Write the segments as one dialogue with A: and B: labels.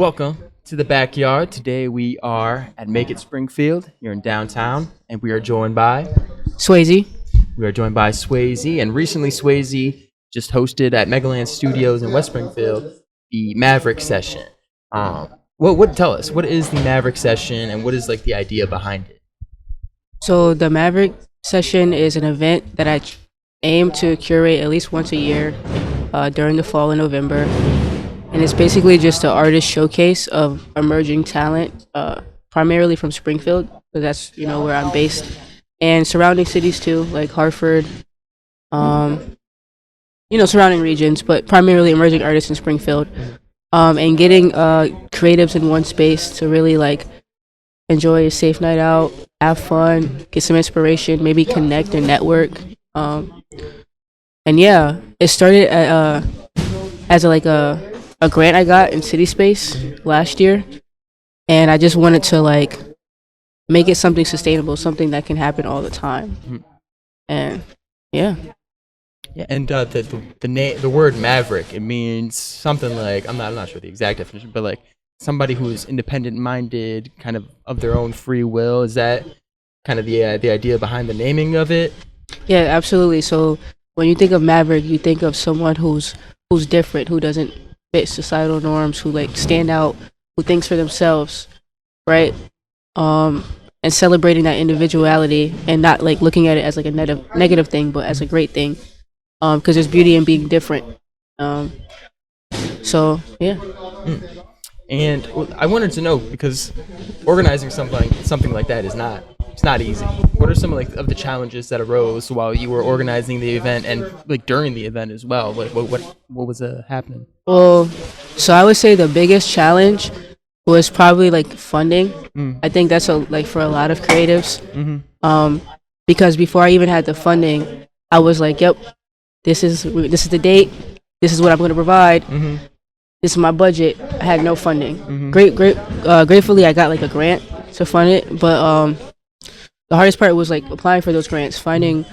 A: Welcome to the backyard. Today we are at Make-It Springfield here in downtown, and
B: Swazy.
A: we are joined by Swazy. And recently, Swazy just hosted at Megaland Studios in West Springfield the Maverick Session. What tell us what is the Maverick Session, and what is like the idea behind it?
B: So the Maverick Session is an event that I aim to curate at least once a year during the fall in November, and it's basically just an artist showcase of emerging talent, primarily from Springfield, because that's where I'm based, and surrounding cities too, like Hartford, surrounding regions, but primarily emerging artists in Springfield, and getting creatives in one space to really like enjoy a safe night out, have fun, get some inspiration, maybe connect and network. And yeah, it started as a grant I got in City Space last year, and I just wanted to like make it something sustainable, something that can happen all the time.
A: Mhm.
B: And yeah.
A: Yeah, and the word Maverick, it means something like I'm not sure the exact definition, but like somebody who is independent minded, kind of their own free will. Is that kind of the idea behind the naming of it?
B: Yeah, absolutely. So when you think of Maverick, you think of someone who's different, who doesn't fit societal norms, who like stand out, who thinks for themselves, right? And celebrating that individuality and not like looking at it as like a negative thing, but as a great thing. Because there's beauty in being different. So yeah.
A: Mm. And I wanted to know, because organizing something like that is not easy. What are some of the challenges that arose while you were organizing the event and like during the event as well? What was happening?
B: Well, so I would say the biggest challenge was probably like funding. I think that's like for a lot of creatives. Because before I even had the funding, I was like, "Yep, this is the date. This is what I'm going to provide. This is my budget." I had no funding. Gratefully, I got like a grant to fund it, but the hardest part was like applying for those grants, finding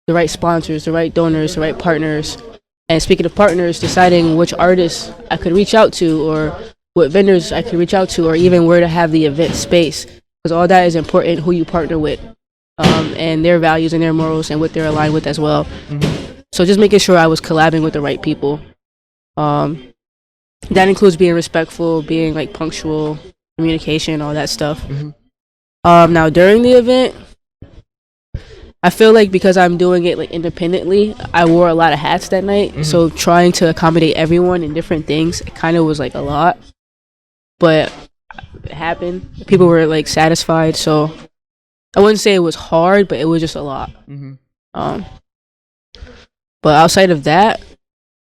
B: the right sponsors, the right donors, the right partners. And speaking of partners, deciding which artists I could reach out to, or what vendors I could reach out to, or even where to have the event space, because all that is important. Who you partner with, and their values and their morals and what they're aligned with as well. So just making sure I was collabing with the right people. That includes being respectful, being like punctual, communication, all that stuff. Now during the event, I feel like because I'm doing it like independently, I wore a lot of hats that night. So trying to accommodate everyone in different things, it kind of was like a lot. But it happened. People were like satisfied. So I wouldn't say it was hard, but it was just a lot. But outside of that,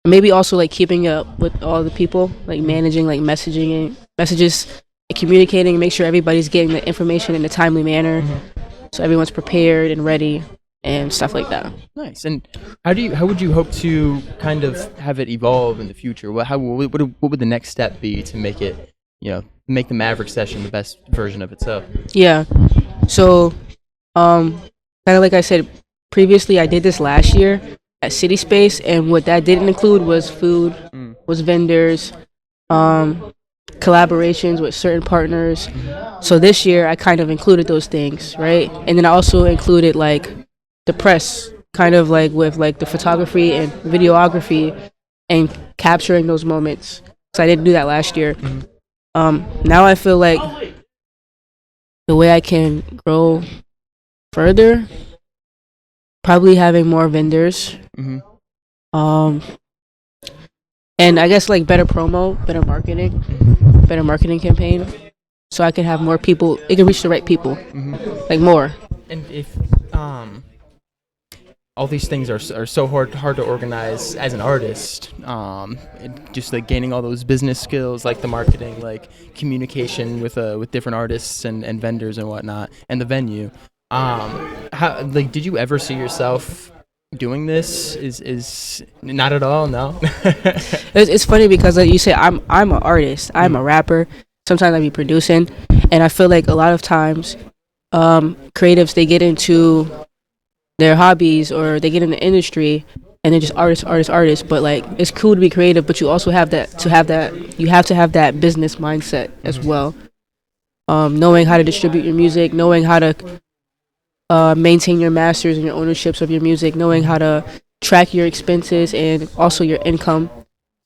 B: maybe also like keeping up with all the people, like managing like messages, communicating, make sure everybody's getting the information in a timely manner, so everyone's prepared and ready and stuff like that.
A: Nice. And how would you hope to kind of have it evolve in the future? What would the next step be to make it, make the Maverick Session the best version of itself?
B: Yeah. So, kind of like I said previously, I did this last year at City Space, and what that didn't include was food, was vendors, collaborations with certain partners. So this year I kind of included those things, right? And then I also included like the press, kind of like with like the photography and videography and capturing those moments. So I didn't do that last year. Now I feel like the way I can grow further, probably having more vendors. And I guess like better promo, better marketing campaign, so I can have more people. It can reach the right people, like more.
A: And if all these things are so hard to organize as an artist, just like gaining all those business skills, like the marketing, like communication with different artists and vendors and whatnot, and the venue. How like did you ever see yourself doing this? Is not at all? No.
B: It's funny because like you say, I'm an artist. I'm a rapper. Sometimes I be producing, and I feel like a lot of times, creatives, they get into their hobbies or they get in the industry and then just artists. But like, it's cool to be creative, but you also have that you have to have that business mindset as well. Knowing how to distribute your music, knowing how to maintain your masters and your ownerships of your music, knowing how to track your expenses and also your income,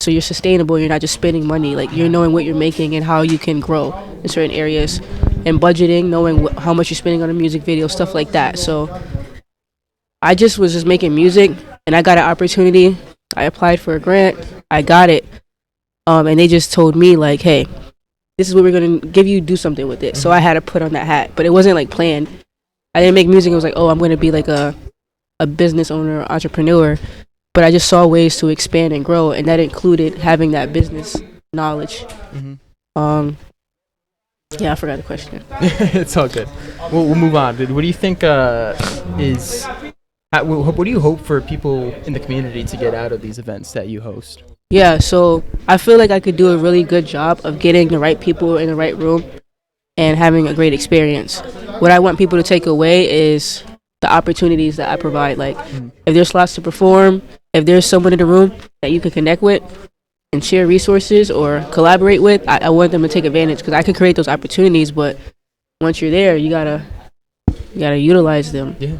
B: so you're sustainable. You're not just spending money. Like, you're knowing what you're making and how you can grow in certain areas, and budgeting, knowing how much you're spending on a music video, stuff like that. So I just was just making music, and I got an opportunity. I applied for a grant. I got it, and they just told me like, hey, this is what we're gonna give you. Do something with it. So I had to put on that hat, but it wasn't like planned. I didn't make music. It was like, oh, I'm gonna be like a business owner or entrepreneur. But I just saw ways to expand and grow, and that included having that business knowledge. Yeah, I forgot the question.
A: It's all good. We'll move on. What do you think what do you hope for people in the community to get out of these events that you host?
B: Yeah, so I feel like I could do a really good job of getting the right people in the right room and having a great experience. What I want people to take away is the opportunities that I provide. Like, if there's slots to perform, if there's someone in the room that you can connect with and share resources or collaborate with, I want them to take advantage, because I can create those opportunities, but once you're there, you gotta utilize them.
A: Yeah.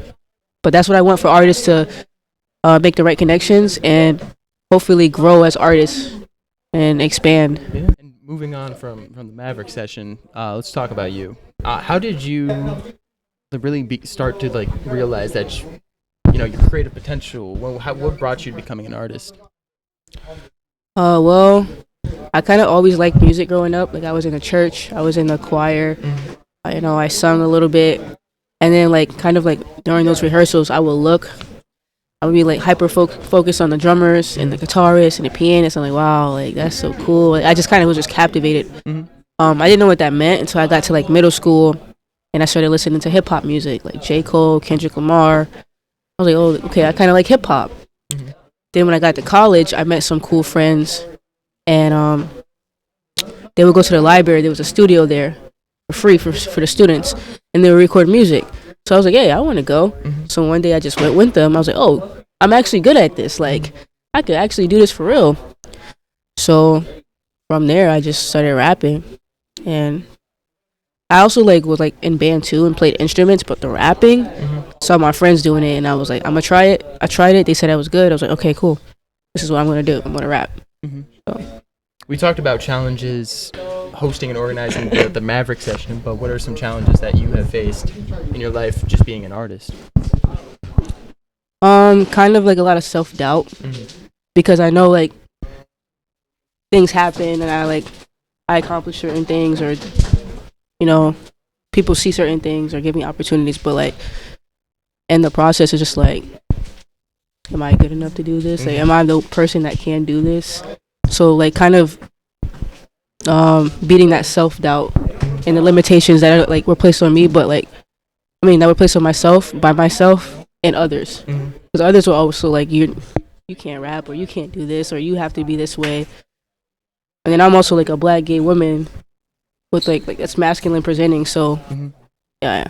B: But that's what I want for artists to make the right connections and hopefully grow as artists and expand.
A: Yeah. And moving on from the Maverick Session, let's talk about you. How did you really start to like realize that your creative potential? What brought you to becoming an artist?
B: Well, I kind of always liked music growing up. Like, I was in a church, I was in the choir. I sung a little bit, and then like kind of like during those rehearsals, I would be like hyper focused on the drummers and the guitarists and the pianists. I'm like, wow, like that's so cool. Like, I just kind of was just captivated. I didn't know what that meant until I got to like middle school, and I started listening to hip hop music like J. Cole, Kendrick Lamar. I was like, oh, okay, I kind of like hip hop. Then when I got to college, I met some cool friends, and they would go to the library. There was a studio there for free for the students, and they would record music. So I was like, hey, I want to go. So one day I just went with them. I was like, oh, I'm actually good at this. Like, I could actually do this for real. So from there, I just started rapping, and I also like was like in band too and played instruments, but the rapping, saw my friends doing it, and I was like, I'm gonna try it. I tried it. They said I was good. I was like, okay, cool. This is what I'm gonna do. I'm gonna rap. So.
A: We talked about challenges hosting and organizing the Maverick Session, but what are some challenges that you have faced in your life just being an artist?
B: Kind of like a lot of self-doubt, because I know like things happen, and I accomplish certain things, or people see certain things or give me opportunities, but like in the process, it's just like, am I good enough to do this? Like, am I the person that can do this? So like kind of beating that self-doubt and the limitations that were placed on me, but that were placed on myself and others, because others were also like, you can't rap, or you can't do this, or you have to be this way. And then I'm also like a black gay woman with like that's masculine presenting, so yeah.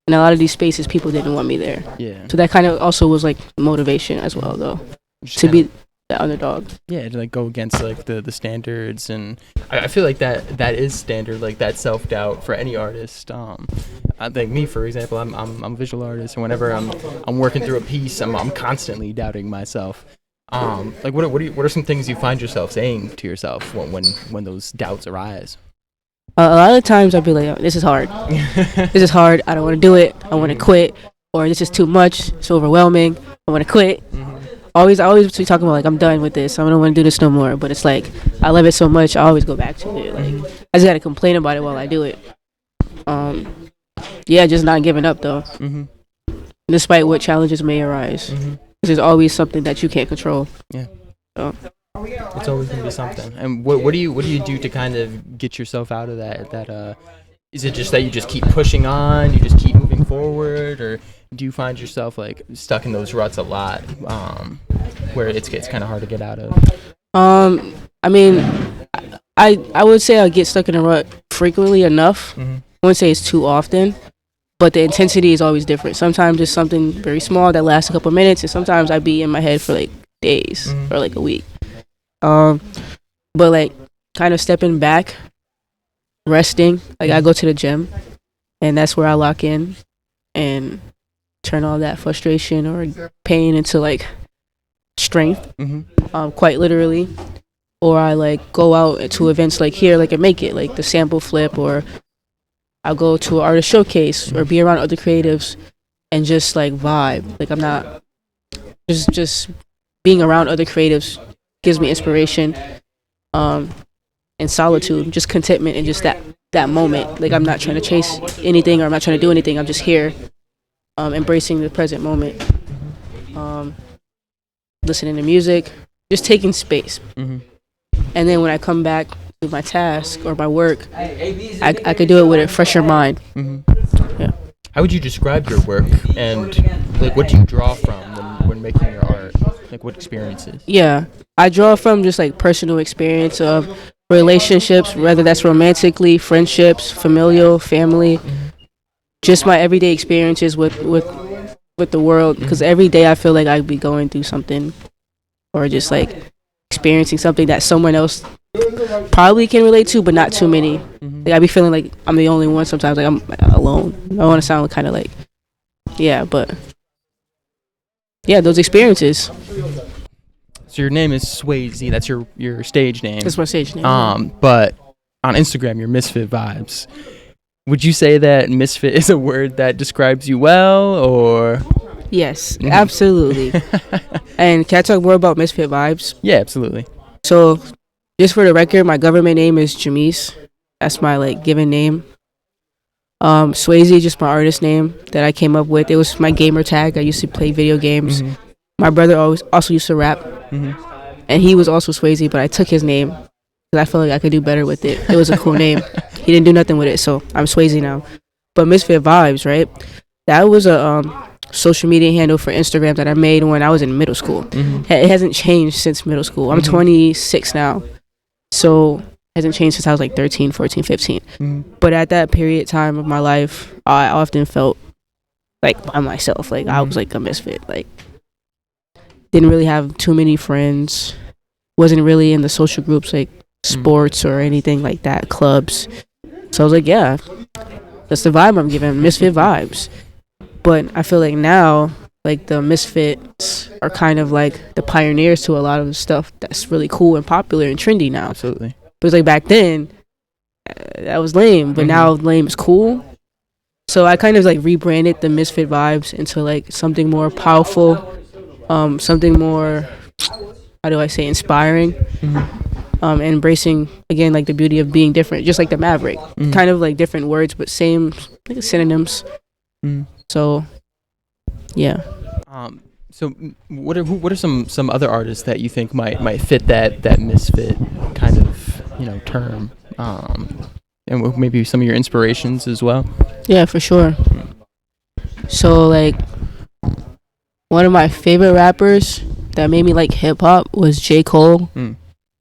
B: And a lot of these spaces, people didn't want me there. Yeah. So that kind of also was like motivation as well, though, to be the underdog. Yeah,
A: to like go against like the standards, and I feel like that is standard, like that self-doubt for any artist. I think me, for example, I'm a visual artist, and whenever I'm working through a piece, I'm constantly doubting myself. Like what are some things you find yourself saying to yourself when those doubts arise?
B: A lot of times I'd be like, oh, this is hard. This is hard. I don't want to do it. I want to quit. Or this is too much. It's overwhelming. I want to quit. I always be talking about like, I'm done with this. I don't want to do this no more. But it's like, I love it so much. I always go back to it. Like, I just got to complain about it while I do it. Yeah, just not giving up though. Despite what challenges may arise. There's always something that you can't control. Yeah. So.
A: It's always gonna be something. And what do you do to kind of get yourself out of that? Is it just that you just keep pushing on, you just keep moving forward, or do you find yourself like stuck in those ruts a lot, where it gets kind of hard to get out of?
B: I mean, I would say I get stuck in a rut frequently enough. I wouldn't say it's too often, but the intensity is always different. Sometimes it's something very small that lasts a couple minutes, and sometimes I be in my head for like days or like a week. But like kind of stepping back, resting. Like I go to the gym, and that's where I lock in and turn all that frustration or pain into like strength, quite literally. Or I like go out to events like here, like at Make-It, like the sample flip, or I'll go to an artist showcase or be around other creatives and just like vibe. Like I'm not just being around other creatives gives me inspiration, and solitude, just contentment and just that moment. Like I'm not trying to chase anything or I'm not trying to do anything. I'm just here, embracing the present moment, listening to music, just taking space. And then when I come back to my task or my work, I could do it with a fresher mind. Yeah.
A: How would you describe your work, and like what do you draw from when making your art? Like what experiences?
B: Yeah, I draw from just like personal experience of relationships, whether that's romantically, friendships, familial, family, just my everyday experiences with the world. Because every day I feel like I'd be going through something, or just like experiencing something that someone else probably can relate to, but not too many. Like I be feeling like I'm the only one sometimes, like I'm alone. I don't want to sound kind of like, but those experiences.
A: So your name is Swazy. That's your stage name.
B: That's my stage name.
A: But on Instagram, you're Misfit Vibes. Would you say that misfit is a word that describes you well, or?
B: Yes, absolutely. And can I talk more about Misfit Vibes?
A: Yeah, absolutely.
B: So, just for the record, my government name is Jamise. That's my like given name. Swazy, just my artist name that I came up with. It was my gamer tag. I used to play video games. My brother also used to rap, and he was also Swazy, but I took his name because I felt like I could do better with it. It was a cool name. He didn't do nothing with it, so I'm Swazy now. But Misfit Vibes, right? That was a social media handle for Instagram that I made when I was in middle school. It hasn't changed since middle school. I'm 26 now, so it hasn't changed since I was like 13, 14, 15. But at that period of time of my life, I often felt like by myself. Like I was like a misfit. Like didn't really have too many friends. Wasn't really in the social groups like sports or anything like that, clubs. So I was like, yeah, that's the vibe I'm giving, misfit vibes. But I feel like now, like the misfits are kind of like the pioneers to a lot of the stuff that's really cool and popular and trendy now.
A: Absolutely.
B: But it's like back then, that was lame, but now lame is cool. So I kind of like rebranded the misfit vibes into like something more powerful, something more, how do I say, inspiring. Embracing again like the beauty of being different, just like the Maverick, kind of like different words but same like synonyms. So yeah.
A: So what are some other artists that you think might fit that misfit kind of term, and maybe some of your inspirations as well?
B: Yeah, for sure. So like one of my favorite rappers that made me like hip hop was J. Cole,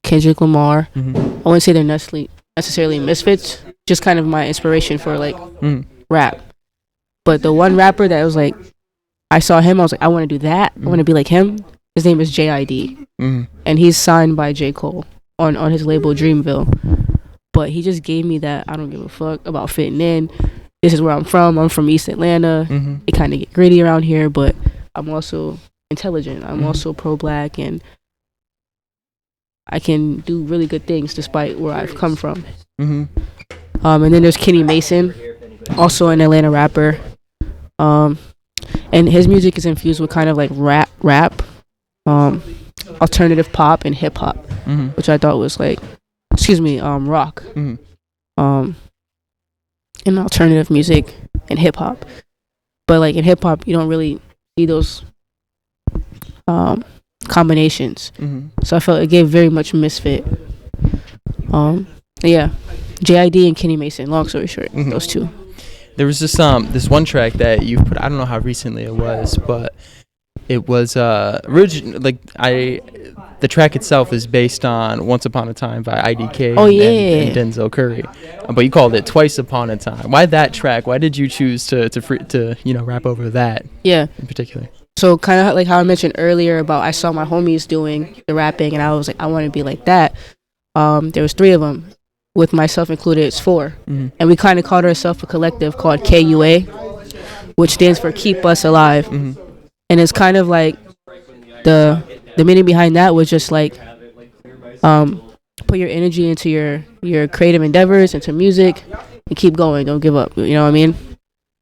B: Kendrick Lamar. I wouldn't say they're necessarily misfits, just kind of my inspiration for like rap. But the one rapper that was like, I saw him, I was like, I want to do that. I want to be like him. His name is JID, and he's signed by J. Cole on his label Dreamville. But he just gave me that I don't give a fuck about fitting in. This is where I'm from. I'm from East Atlanta. It kind of get gritty around here, but I'm also intelligent. I'm also pro-black, and I can do really good things despite where I've come from. And then there's Kenny Mason, also an Atlanta rapper. And his music is infused with kind of like rap, alternative pop and hip hop, which I thought was like, rock, and alternative music and hip hop. But like in hip hop, you don't really see those combinations. So I felt it gave very much misfit. Yeah, JID and Kenny Mason. Long story short, those two.
A: There was this one track that you put. I don't know how recently it was, but It was the track itself is based on Once Upon a Time by IDK and Denzel Curry. But you called it Twice Upon a Time. Why that track? Why did you choose to rap over that?
B: Yeah.
A: In particular.
B: So kind of like how I mentioned earlier about I saw my homies doing the rapping and I was like, I want to be like that. There was 3 of them. With myself included, it's 4. Mm-hmm. And we kind of called ourselves a collective called KUA, which stands for Keep Us Alive. Mm-hmm. And it's kind of like the meaning behind that was just like put your energy into your creative endeavors, into music, and keep going. Don't give up. You know what I mean?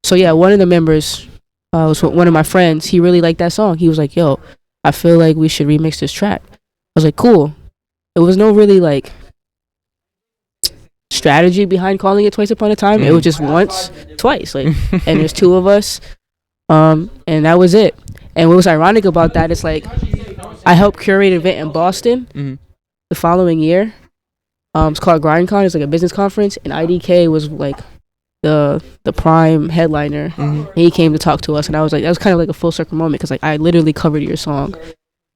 B: So yeah, one of the members was one of my friends. He really liked that song. He was like, "Yo, I feel like we should remix this track." I was like, "Cool." It was no really like strategy behind calling it Twice Upon a Time. It was just once, twice, like, and there's 2 of us, and that was it. And what was ironic about that is like I helped curate an event in Boston the following year. It's called GrindCon. It's like a business conference, and IDK was like the prime headliner. And he came to talk to us, and I was like, that was kind of like a full circle moment because like I literally covered your song,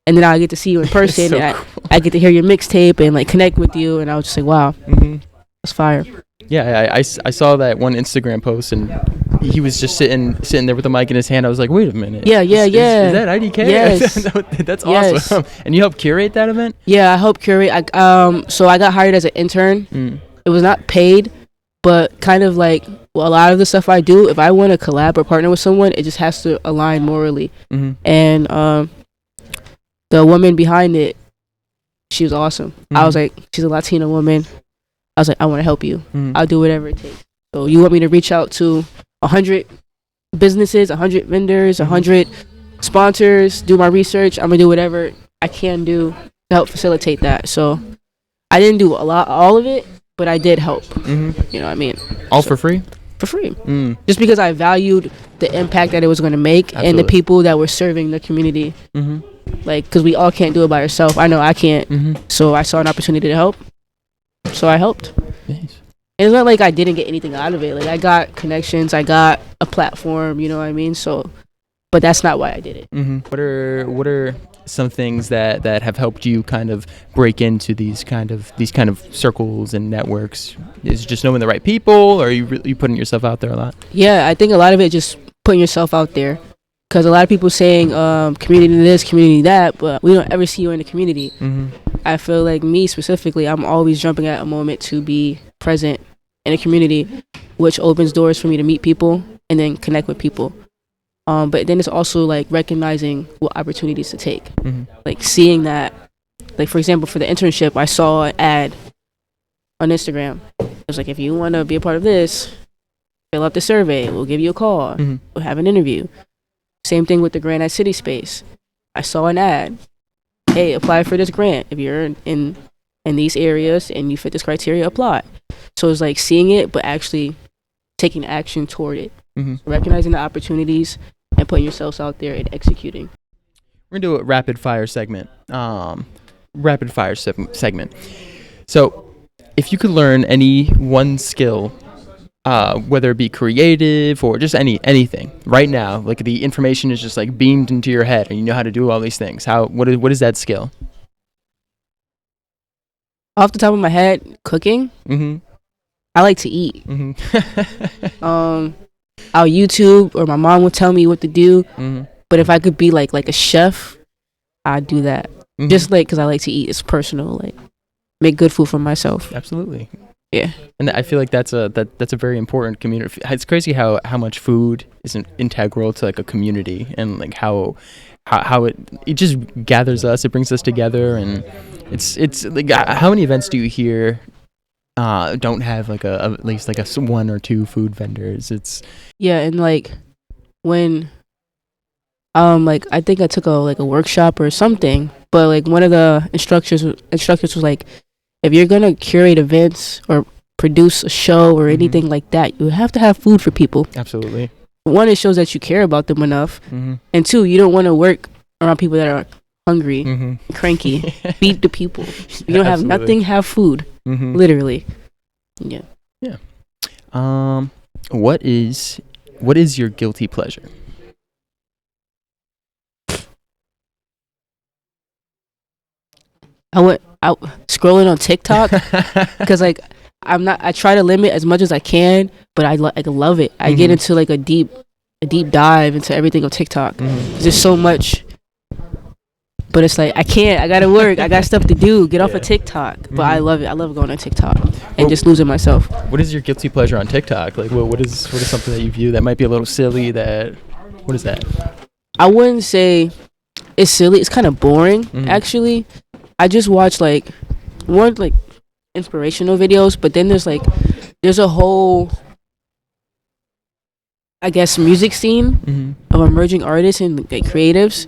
B: and then I get to see you in person, so and cool. I get to hear your mixtape and like connect with you, and I was just like, wow. That's fire.
A: Yeah, I saw that one Instagram post, and he was just sitting there with the mic in his hand. I was like, wait a minute.
B: Yeah.
A: Is that IDK?
B: Yes.
A: That's awesome. And you helped curate that event?
B: Yeah, I helped curate. So I got hired as an intern. It was not paid, but kind of like a lot of the stuff I do, if I want to collab or partner with someone, it just has to align morally. And the woman behind it, she was awesome. I was like, she's a Latina woman. I was like, I want to help you. I'll do whatever it takes. So you want me to reach out to 100 businesses, 100 vendors, 100 sponsors, do my research. I'm going to do whatever I can do to help facilitate that. So I didn't do all of it, but I did help. You know what I mean?
A: All for free?
B: For free. Just because I valued the impact that it was going to make. Absolutely. And the people that were serving the community. Like, because we all can't do it by ourselves. I know I can't. So I saw an opportunity to help. So I helped. Nice. It's not like I didn't get anything out of it. Like I got connections, I got a platform, you know what I mean? So, but that's not why I did it.
A: What are some things that have helped you kind of break into these kind of circles and networks? Is it just knowing the right people, or are you putting yourself out there a lot?
B: Yeah, I think a lot of it just putting yourself out there. Because a lot of people saying community this, community that, but we don't ever see you in the community. I feel like me specifically, I'm always jumping at a moment to be present in a community, which opens doors for me to meet people and then connect with people. But then it's also like recognizing what opportunities to take. Like seeing that, like for example, for the internship, I saw an ad on Instagram. It was like, if you want to be a part of this, fill out the survey. We'll give you a call. We'll have an interview. Same thing with the grant at City Space. I saw an ad. Hey, apply for this grant. If you're in these areas and you fit this criteria, apply. So it's like seeing it, but actually taking action toward it. Recognizing the opportunities and putting yourselves out there and executing.
A: We're going to do a rapid fire segment. Segment. So if you could learn any one skill, whether it be creative or just anything right now, like the information is just like beamed into your head and you know how to do all these things, what is that skill?
B: Off the top of my head, cooking. I like to eat. I'll YouTube, or my mom will tell me what to do, but if I could be like a chef, I'd do that. Just like because I like to eat. It's personal, like make good food for myself.
A: Absolutely.
B: Yeah. And
A: I feel like that's a very important community. It's crazy how much food is integral to like a community, and like how it just gathers us, it brings us together, and it's like how many events do you hear don't have like at least like a 1 or 2 food vendors? It's
B: and like when like I think I took a workshop or something, but like one of the instructors was like, if you're going to curate events or produce a show or anything like that, you have to have food for people.
A: Absolutely.
B: 1, it shows that you care about them enough. And 2, you don't want to work around people that are hungry, cranky. Feed the people. You don't have nothing, have food. Literally. Yeah.
A: What is your guilty pleasure?
B: I went out scrolling on TikTok because like I try to limit as much as I can, but I love it. I get into like a deep dive into everything on TikTok. There's so much, but it's like I can't. I gotta work. I got stuff to do. Get off of TikTok. But I love it. I love going on TikTok and just losing myself.
A: What is your guilty pleasure on TikTok? Like, what is something that you view that might be a little silly? What is that?
B: I wouldn't say it's silly. It's kind of boring, actually. I just watch like one like inspirational videos, but then there's a whole, I guess, music scene of emerging artists and like creatives,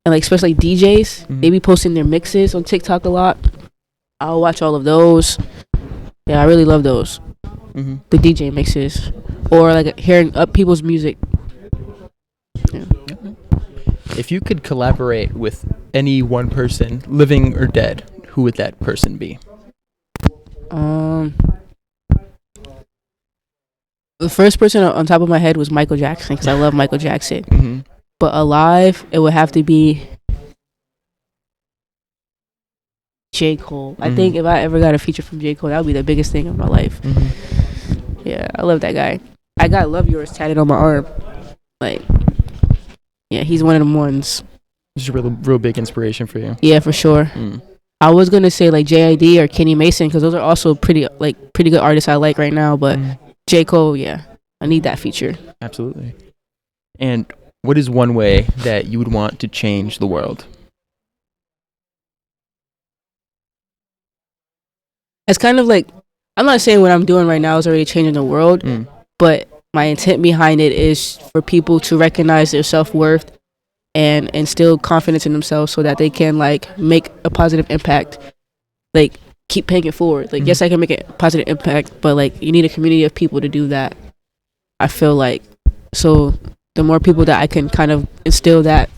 B: and like especially DJs. They be posting their mixes on TikTok a lot. I'll watch all of those. Yeah, I really love those. The DJ mixes, or like hearing up people's music. Yeah.
A: If you could collaborate with any one person, living or dead, who would that person be?
B: The first person on top of my head was Michael Jackson, because I love Michael Jackson. But alive, it would have to be J. Cole. I think if I ever got a feature from J. Cole, that would be the biggest thing in my life. Yeah, I love that guy. I got "Love Yours" tatted on my arm. Like, yeah, he's one of them ones.
A: He's a real big inspiration for you.
B: Yeah, for sure. I was gonna say like JID or Kenny Mason, because those are also pretty good artists I like right now. But J. Cole, yeah, I need that feature.
A: Absolutely. And what is one way that you would want to change the world?
B: It's kind of like, I'm not saying what I'm doing right now is already changing the world, but my intent behind it is for people to recognize their self-worth and instill confidence in themselves so that they can like make a positive impact, like keep paying it forward. Like, yes, I can make a positive impact, but like you need a community of people to do that. I feel like, so the more people that I can kind of instill that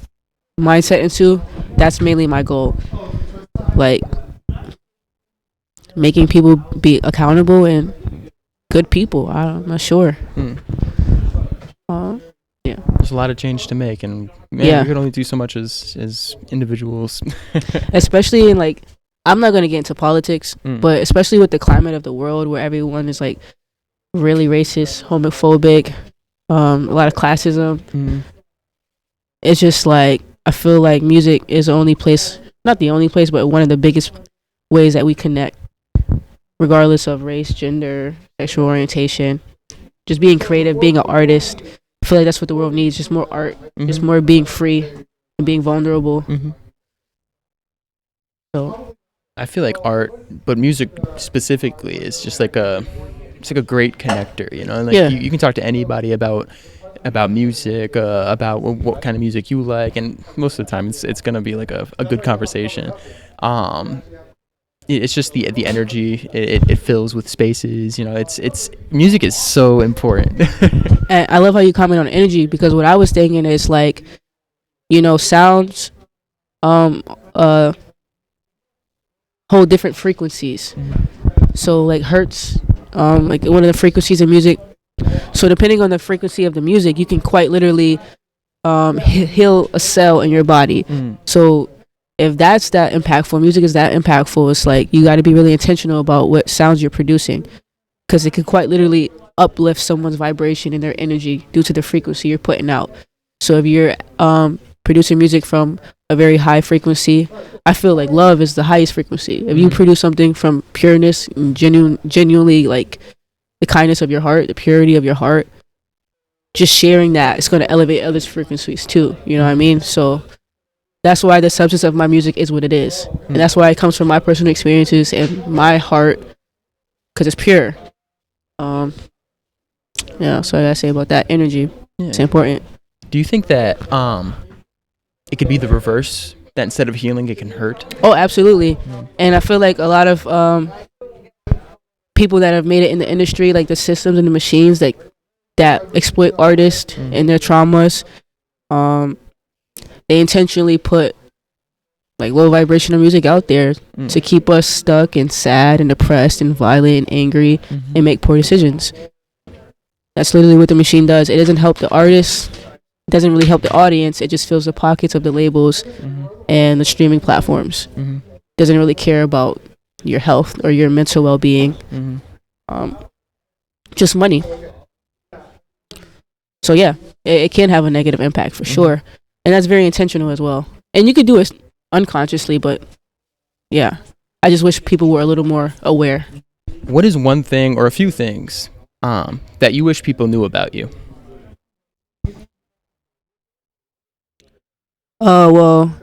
B: mindset into, that's mainly my goal. Like making people be accountable and good people. I'm not sure. Yeah,
A: there's a lot of change to make, and man, we can only do so much as individuals.
B: Especially in like, I'm not gonna get into politics, but especially with the climate of the world where everyone is like really racist, homophobic, a lot of classism. It's just like, I feel like music is the only place, not the only place, but one of the biggest ways that we connect, regardless of race, gender, sexual orientation. Just being creative, being an artist. I feel like that's what the world needs, just more art, just more being free and being vulnerable. So
A: I feel like art, but music specifically, is just like it's like a great connector, you know. Like you can talk to anybody about music, about what kind of music you like, and most of the time it's gonna be like a good conversation. It's just the energy it fills with spaces, you know. It's music is so important.
B: And I love how you comment on energy, because what I was thinking is like, you know, sounds hold different frequencies. So like hertz, like one of the frequencies of music. So depending on the frequency of the music, you can quite literally heal a cell in your body. So if that's that impactful, music is that impactful, it's like you got to be really intentional about what sounds you're producing, because it could quite literally uplift someone's vibration and their energy due to the frequency you're putting out. So if you're producing music from a very high frequency, I feel like love is the highest frequency. If you produce something from pureness and genuinely like the kindness of your heart, the purity of your heart, just sharing that, it's going to elevate others' frequencies too. You know what I mean? So that's why the substance of my music is what it is. And that's why it comes from my personal experiences and my heart, because it's pure. Yeah, so I gotta say about that energy. It's important.
A: Do you think that it could be the reverse, that instead of healing it can hurt?
B: Oh, absolutely. And I feel like a lot of people that have made it in the industry, like the systems and the machines that exploit artists and their traumas, they intentionally put like low vibrational music out there to keep us stuck and sad and depressed and violent and angry and make poor decisions. That's literally what the machine does. It doesn't help the artist. It doesn't really help the audience. It just fills the pockets of the labels and the streaming platforms. doesn't really care about your health or your mental well-being. Just money. So yeah, it can have a negative impact for sure, and that's very intentional as well. And you could do it unconsciously, but yeah, I just wish people were a little more aware.
A: What is one thing or a few things that you wish people knew about you?
B: Well,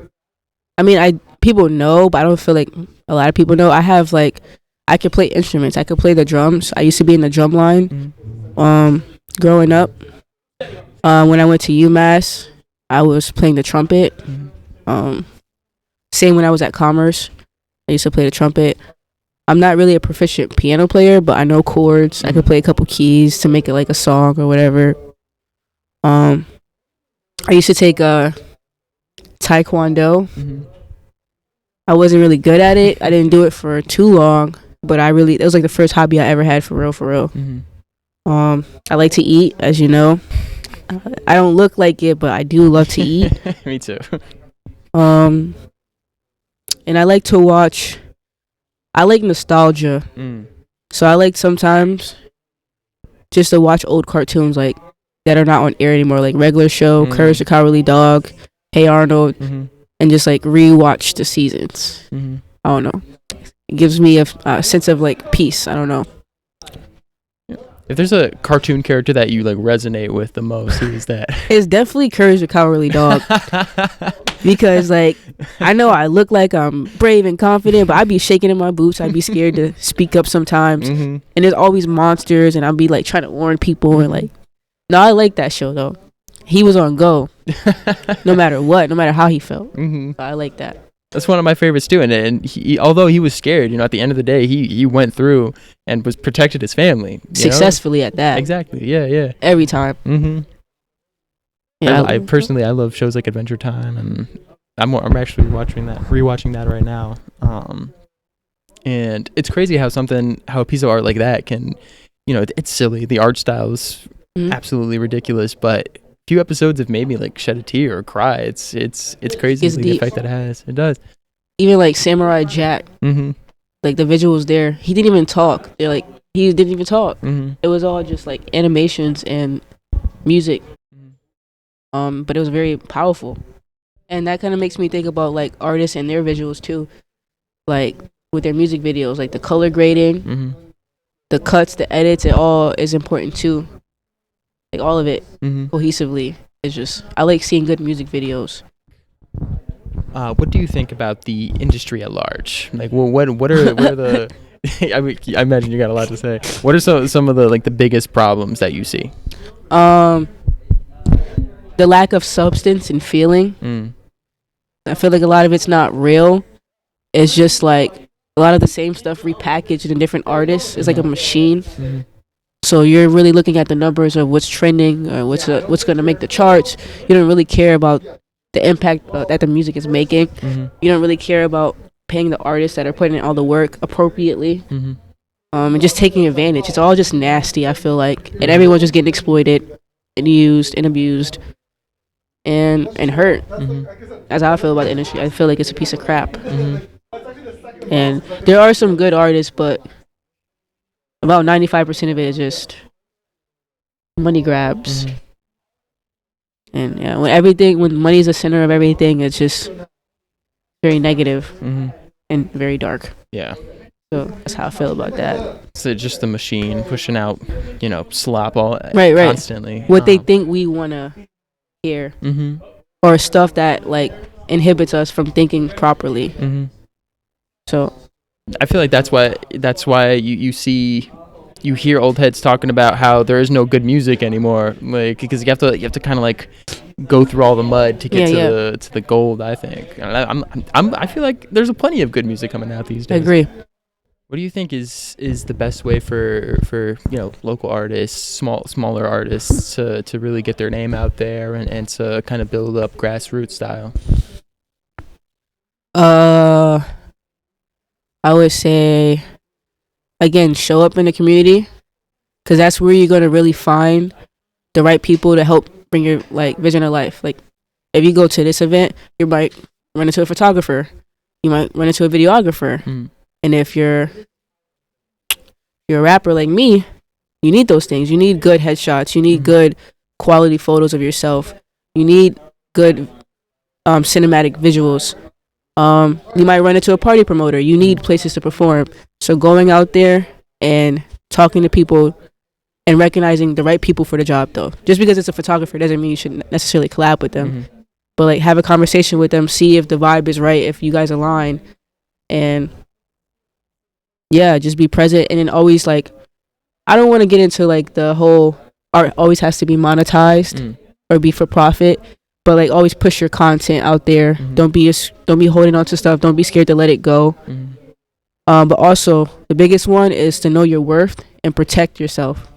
B: I mean, people know, but I don't feel like a lot of people know. I can play instruments. I could play the drums. I used to be in the drum line. Growing up, when I went to UMass, I was playing the trumpet. Same when I was at Commerce, I used to play the trumpet. I'm not really a proficient piano player, but I know chords. I could play a couple keys to make it like a song or whatever. I used to take Taekwondo. I wasn't really good at it. I didn't do it for too long, but it was like the first hobby I ever had for real. I like to eat, as you know. I don't look like it, but I do love to eat.
A: Me too.
B: And I like to watch. I like nostalgia, so I like sometimes just to watch old cartoons like that are not on air anymore, like Regular Show, Courage the Cowardly Dog, Hey Arnold, and just like rewatch the seasons. I don't know. It gives me a sense of like peace. I don't know.
A: If there's a cartoon character that you like resonate with the most, who is that?
B: It's definitely Courage the Cowardly Dog. Because like I know I look like I'm brave and confident, but I'd be shaking in my boots. I'd be scared to speak up sometimes. And there's always monsters, and I'd be like trying to warn people and like. No, I like that show though. He was on go, no matter what, no matter how he felt. So I like that.
A: That's one of my favorites too. And he, although he was scared, at the end of the day, he went through and was protected his family
B: successfully at that.
A: Exactly. Yeah.
B: Every time.
A: Yeah. I personally love shows like Adventure Time, and I'm actually rewatching that right now. And it's crazy how a piece of art like that can, it's silly. The art style is absolutely ridiculous, but few episodes have made me like shed a tear or cry. It's crazy the effect that it has. It does.
B: Even like Samurai Jack, like the visuals there, he didn't even talk. He didn't even talk. It was all just like animations and music. But it was very powerful, and that kind of makes me think about like artists and their visuals too, like with their music videos, like the color grading, the cuts, the edits. It all is important too. Like all of it cohesively. It's just I like seeing good music videos.
A: What do you think about the industry at large? Like, well, what are the? I imagine you got a lot to say. What are some of the like the biggest problems that you see?
B: The lack of substance and feeling. I feel like a lot of it's not real. It's just like a lot of the same stuff repackaged in different artists. It's like a machine. So you're really looking at the numbers of what's trending or what's going to make the charts. You don't really care about the impact that the music is making. You don't really care about paying the artists that are putting in all the work appropriately. And just taking advantage. It's all just nasty, I feel like. And everyone's just getting exploited and used and abused and hurt. That's how I feel about the industry. I feel like it's a piece of crap. And there are some good artists, but about 95% of it is just money grabs. And yeah, when money is the center of everything, it's just very negative and very dark.
A: Yeah.
B: So that's how I feel about that.
A: So just the machine pushing out, slop all
B: right.
A: constantly.
B: What they think we want to hear. Or stuff that like inhibits us from thinking properly. So
A: I feel like that's why you hear old heads talking about how there is no good music anymore, like because you have to kind of like go through all the mud to get to the gold. I think I feel like there's plenty of good music coming out these days.
B: I agree.
A: What do you think is the best way for local artists, smaller artists to really get their name out there and to kind of build up grassroots style?
B: I would say, again, show up in the community, because that's where you're going to really find the right people to help bring your like vision of life. Like if you go to this event, you might run into a photographer. you might run into a videographer. And if you're a rapper like me, you need those things. You need good headshots. You need good quality photos of yourself. You need good cinematic visuals. You might run into a party promoter. You need places to perform. So going out there and talking to people and recognizing the right people for the job, though. Just because it's a photographer doesn't mean you should necessarily collab with them. But like have a conversation with them, see if the vibe is right, if you guys align, and yeah, just be present. And then always like, I don't want to get into like the whole art always has to be monetized or be for profit, but like always push your content out there. Don't be holding on to stuff. Don't be scared to let it go. But also the biggest one is to know your worth and protect yourself.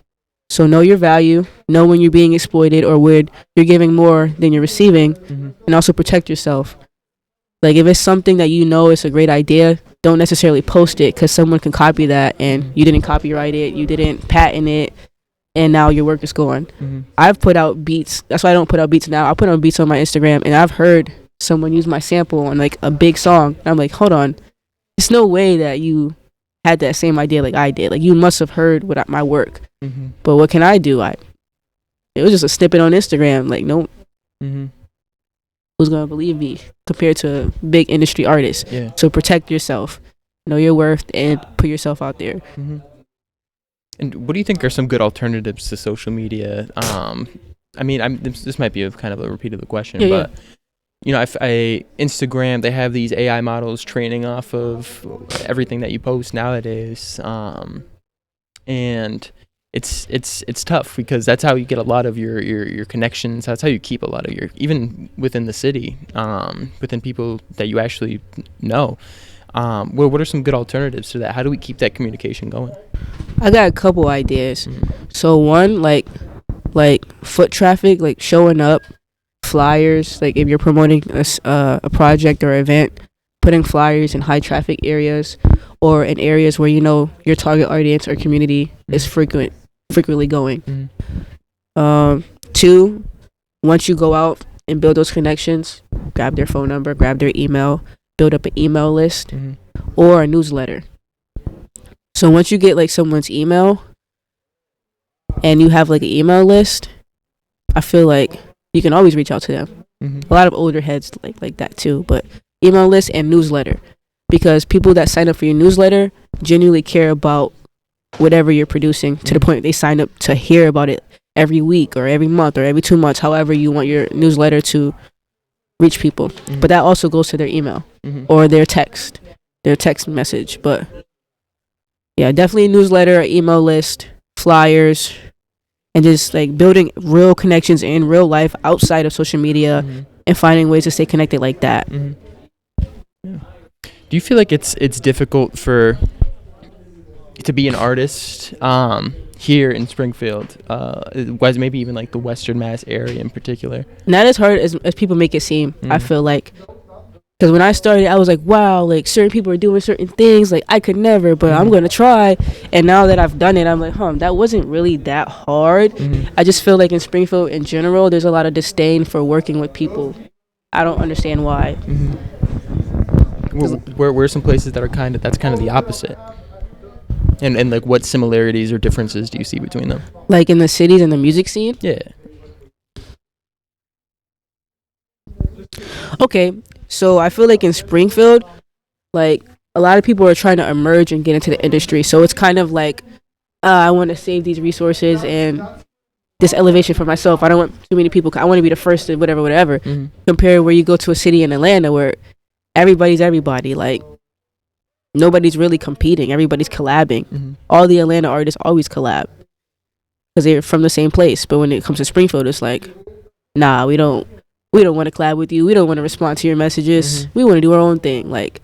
B: So know your value, know when you're being exploited or when you're giving more than you're receiving, and also protect yourself. Like if it's something that you know is a great idea, don't necessarily post it because someone can copy that and you didn't copyright it, you didn't patent it, and now your work is gone. I've put out beats. That's why I don't put out beats now. I put out beats on my Instagram, and I've heard someone use my sample on like a big song. And I'm like, hold on, there's no way that you had that same idea like I did. Like you must have heard my work. But what can I do? It was just a snippet on Instagram. Like no, who's gonna believe me compared to big industry artists? So protect yourself, know your worth, and put yourself out there.
A: And what do you think are some good alternatives to social media? I mean, this might be a kind of a repeat of the question, but you know, if Instagram, they have these AI models training off of everything that you post nowadays, and it's tough because that's how you get a lot of your connections. That's how you keep a lot of your, even within the city, within people that you actually know. Well, what are some good alternatives to that? How do we keep that communication going?
B: I got a couple ideas. So one, like foot traffic, like showing up, flyers. Like if you're promoting a project or event, putting flyers in high traffic areas or in areas where you know your target audience or community is frequently going. Two, once you go out and build those connections, grab their phone number, grab their email, build up an email list or a newsletter. So once you get like someone's email and you have like an email list, I feel like you can always reach out to them. A lot of older heads like that too, but email list and newsletter, because people that sign up for your newsletter genuinely care about whatever you're producing to the point they sign up to hear about it every week or every month or every 2 months, however you want your newsletter to reach people. But that also goes to their email or their text message. But yeah, definitely newsletter, email list, flyers, and just like building real connections in real life outside of social media and finding ways to stay connected like that.
A: Do you feel like it's difficult to be an artist here in Springfield, maybe even like the Western Mass area in particular?
B: Not as hard as people make it seem. I feel like, because when I started, I was like, wow, like certain people are doing certain things, like I could never, but I'm gonna try. And now that I've done it, I'm like, that wasn't really that hard. I just feel like in Springfield in general, there's a lot of disdain for working with people. I don't understand why.
A: Where are some places that are that's kind of the opposite? And like what similarities or differences do you see between them?
B: Like in the cities and the music scene?
A: Yeah.
B: Okay, so I feel like in Springfield, like a lot of people are trying to emerge and get into the industry. So it's kind of like, I want to save these resources and this elevation for myself. I don't want too many people. I want to be the first to whatever. Compared where you go to a city in Atlanta where everybody's everybody. Like nobody's really competing. Everybody's collabing. All the Atlanta artists always collab because they're from the same place. But when it comes to Springfield, it's like, nah, we don't want to collab with you. We don't want to respond to your messages. We want to do our own thing. Like,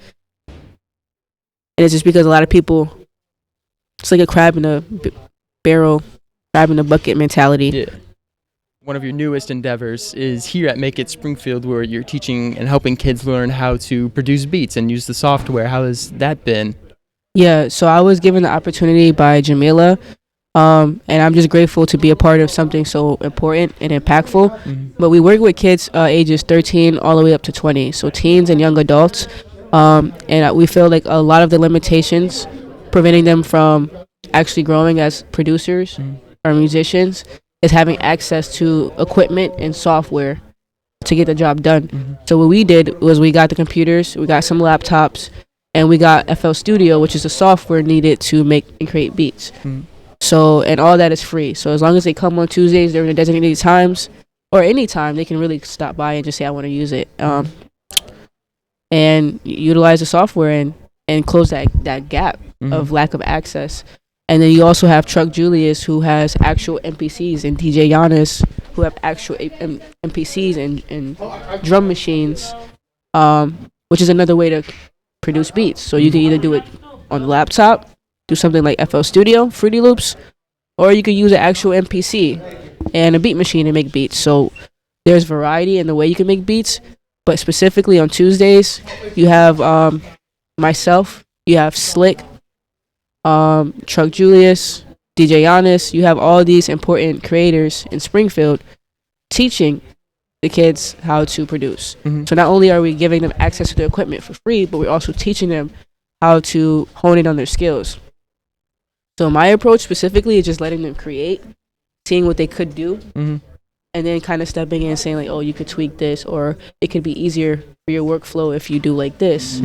B: and it's just because a lot of people, it's like a crab in a barrel, crab in a bucket mentality.
A: Yeah. One of your newest endeavors is here at Make-It Springfield, where you're teaching and helping kids learn how to produce beats and use the software. How has that been?
B: Yeah, so I was given the opportunity by Jamila, and I'm just grateful to be a part of something so important and impactful. But we work with kids ages 13 all the way up to 20, so teens and young adults. And we feel like a lot of the limitations preventing them from actually growing as producers or musicians is having access to equipment and software to get the job done. So what we did was we got the computers, we got some laptops, and we got FL Studio, which is the software needed to make and create beats. So, and all that is free. So as long as they come on Tuesdays during the designated times, or anytime, they can really stop by and just say, I want to use it. And utilize the software and close that gap of lack of access. And then you also have Truck Julius, who has actual MPCs, and DJ Giannis, who have actual MPCs and drum machines, which is another way to produce beats. So you can either do it on the laptop, do something like FL Studio, Fruity Loops, or you could use an actual MPC and a beat machine to make beats. So there's variety in the way you can make beats, but specifically on Tuesdays, you have myself, you have Slick, Truck Julius, DJ Giannis. You have all these important creators in Springfield teaching the kids how to produce. So not only are we giving them access to the equipment for free, but we're also teaching them how to hone in on their skills. So my approach specifically is just letting them create, seeing what they could do, and then kind of stepping in and saying like, oh, you could tweak this, or it could be easier for your workflow if you do like this.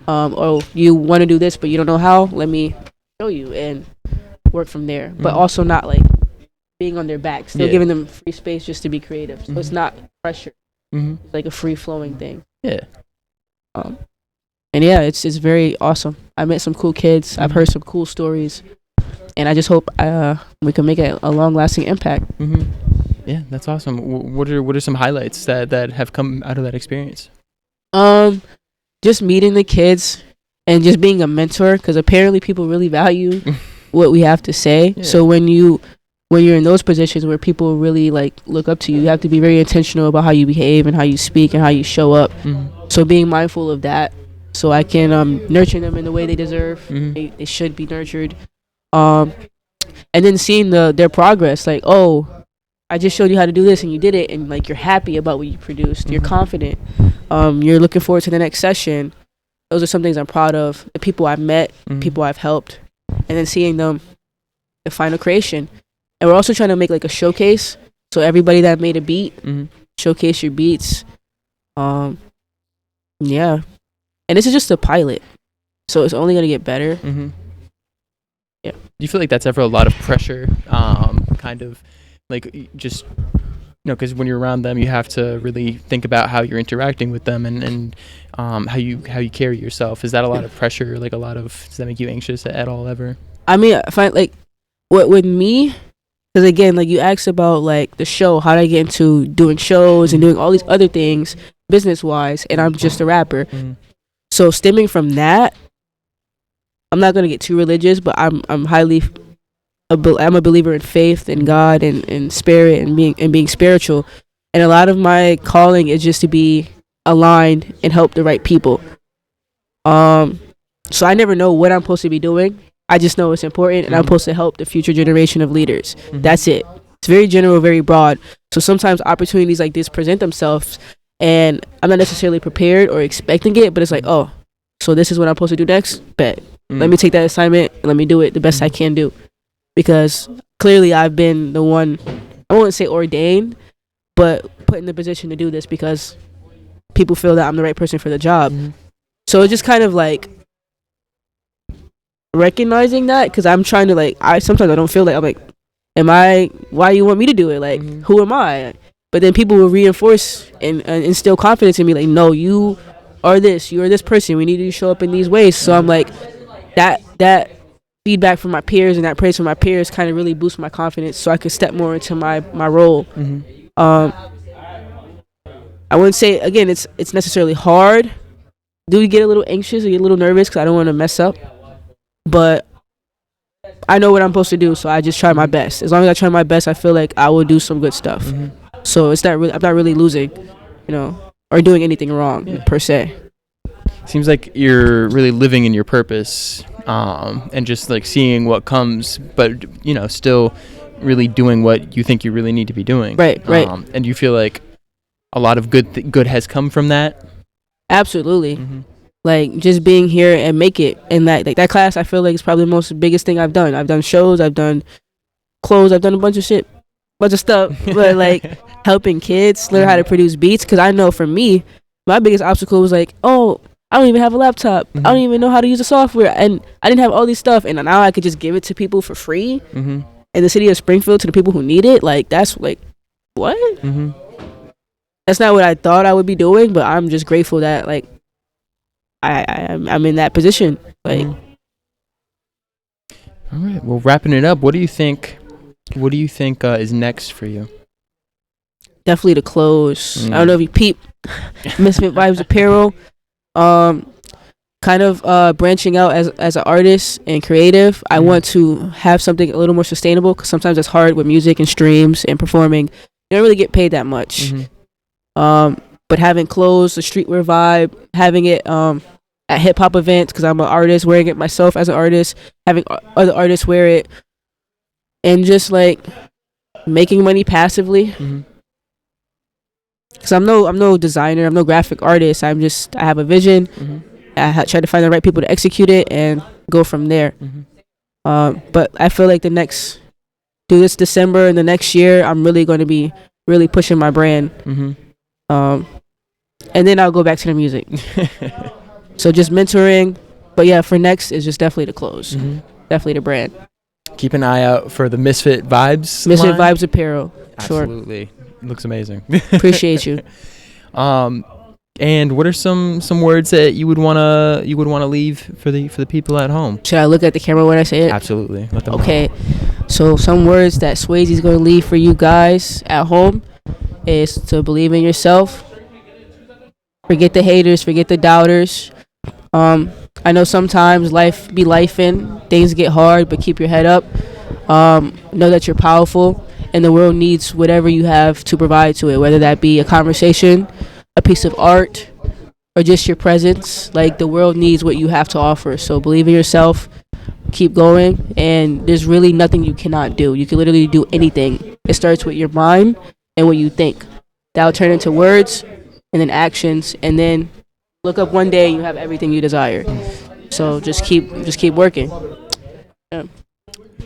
B: Or you want to do this, but you don't know how, let me show you and work from there. But also not like being on their back, still giving them free space just to be creative. So it's not pressure. It's like a free flowing thing. And yeah, it's very awesome. I met some cool kids. I've heard some cool stories, and I just hope we can make a long lasting impact.
A: Yeah, that's awesome. What are some highlights that have come out of that experience?
B: Just meeting the kids and just being a mentor, because apparently people really value what we have to say. So when you're in those positions where people really like look up to you, you have to be very intentional about how you behave and how you speak and how you show up. So being mindful of that, so I can nurture them in the way they deserve. They should be nurtured. And then seeing their progress, like, oh, I just showed you how to do this and you did it, and like you're happy about what you produced. You're confident. You're looking forward to the next session. Those are some things I'm proud of. The people I've met, people I've helped, and then seeing them, the final creation. And we're also trying to make like a showcase. So everybody that made a beat, showcase your beats. Yeah. And this is just a pilot, so it's only gonna get better. Yeah.
A: Do you feel like that's ever a lot of pressure? Kind of like just because when you're around them, you have to really think about how you're interacting with them and how you carry yourself. Is that a lot of pressure? Like does that make you anxious at all ever?
B: I mean, I find like what with me, because again, like you asked about like the show, how did I get into doing shows and doing all these other things business wise, and I'm just a rapper. So stemming from that, I'm not gonna get too religious, but I'm a believer in faith and God and spirit and being spiritual, and a lot of my calling is just to be aligned and help the right people. So I never know what I'm supposed to be doing. I just know it's important, and I'm supposed to help the future generation of leaders. That's it. It's very general, very broad. So sometimes opportunities like this present themselves, and I'm not necessarily prepared or expecting it, but it's like, oh, so this is what I'm supposed to do next? Bet. Let me take that assignment and let me do it the best I can do. Because clearly I've been the one, I won't say ordained, but put in the position to do this because people feel that I'm the right person for the job. So it's just kind of like recognizing that, because I'm trying to like, sometimes I don't feel like, I'm like, why you want me to do it? Like, who am I? But then people will reinforce and instill confidence in me, like, no, you are this person, we need you to show up in these ways. So I'm like, that feedback from my peers and that praise from my peers kind of really boosts my confidence, so I could step more into my role. I wouldn't say, again, it's necessarily hard. Do you get a little anxious or get a little nervous because I don't want to mess up? But I know what I'm supposed to do, so I just try my best. As long as I try my best, I feel like I will do some good stuff. So it's I'm not really losing, or doing anything wrong per se.
A: Seems like you're really living in your purpose, and just like seeing what comes, but still really doing what you think you really need to be doing. Right. And you feel like a lot of good has come from that.
B: Absolutely. like just being here and make it. And that like that class, I feel like is probably the most biggest thing I've done. I've done shows, I've done clothes, I've done a bunch of shit, bunch of stuff, but like helping kids learn how to produce beats. Because I know for me, my biggest obstacle was like, oh, I don't even have a laptop. I don't even know how to use the software, and I didn't have all these stuff, and now I could just give it to people for free in the city of Springfield to the people who need it. Like that's like what? That's not what I thought I would be doing, but I'm just grateful that like I'm in that position. Like,
A: all right. Well, wrapping it up, what do you think? What do you think is next for you?
B: definitely the clothes. I don't know if you peep Misfit Vibes Apparel. Kind of branching out as an artist and creative. I want to have something a little more sustainable because sometimes it's hard with music and streams and performing. You don't really get paid that much. But having clothes, the streetwear vibe, having it at hip hop events because I'm an artist, wearing it myself as an artist, having other artists wear it, and just like making money passively. Because I'm no designer, I'm no graphic artist. I have a vision. I try to find the right people to execute it and go from there. But I feel like through this December and the next year, I'm really going to be really pushing my brand. And then I'll go back to the music. So just mentoring. But yeah, for next is just definitely the clothes. Definitely the brand.
A: Keep an eye out for the Misfit Vibes.
B: Misfit Vibes Apparel.
A: Absolutely. Sure. Looks amazing.
B: Appreciate you.
A: And what are some words that you would wanna leave for the people at home?
B: Should I look at the camera when I say it?
A: Absolutely. Let them
B: okay. Know. So some words that Swazy's gonna leave for you guys at home is to believe in yourself. Forget the haters, forget the doubters. I know sometimes life be lifing, things get hard, but keep your head up. Know that you're powerful and the world needs whatever you have to provide to it, whether that be a conversation, a piece of art, or just your presence. Like the world needs what you have to offer. So believe in yourself, keep going, and there's really nothing you cannot do. You can literally do anything. It starts with your mind and what you think. That'll turn into words and then actions, and then look up one day and you have everything you desire. So just keep working. Yeah.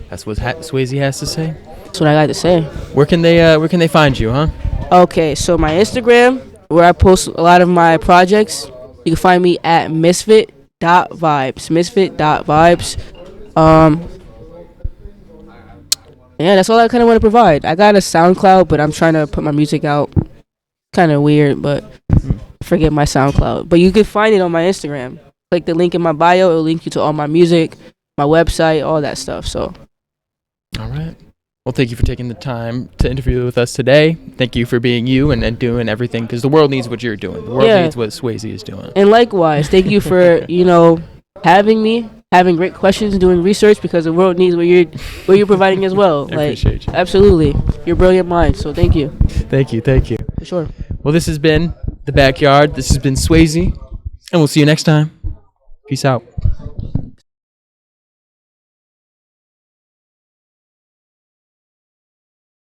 A: That's what Swazy has to say.
B: That's what I got to say.
A: Where can they find you, huh?
B: Okay, so my Instagram, where I post a lot of my projects, you can find me at misfit.vibes. Misfit.vibes. Yeah, that's all I kind of want to provide. I got a SoundCloud, but I'm trying to put my music out. Kind of weird, but forget my SoundCloud. But you can find it on my Instagram. Click the link in my bio. It'll link you to all my music, my website, all that stuff. So,
A: all right. Well, thank you for taking the time to interview with us today. Thank you for being you and doing everything, because the world needs what you're doing. The world needs what Swazy is doing.
B: And likewise, thank you for having me, having great questions, doing research, because the world needs what you're providing as well.
A: I appreciate you.
B: Absolutely, you're a brilliant mind. So thank you.
A: Thank you.
B: For sure.
A: Well, this has been The Backyard. This has been Swazy, and we'll see you next time. Peace out.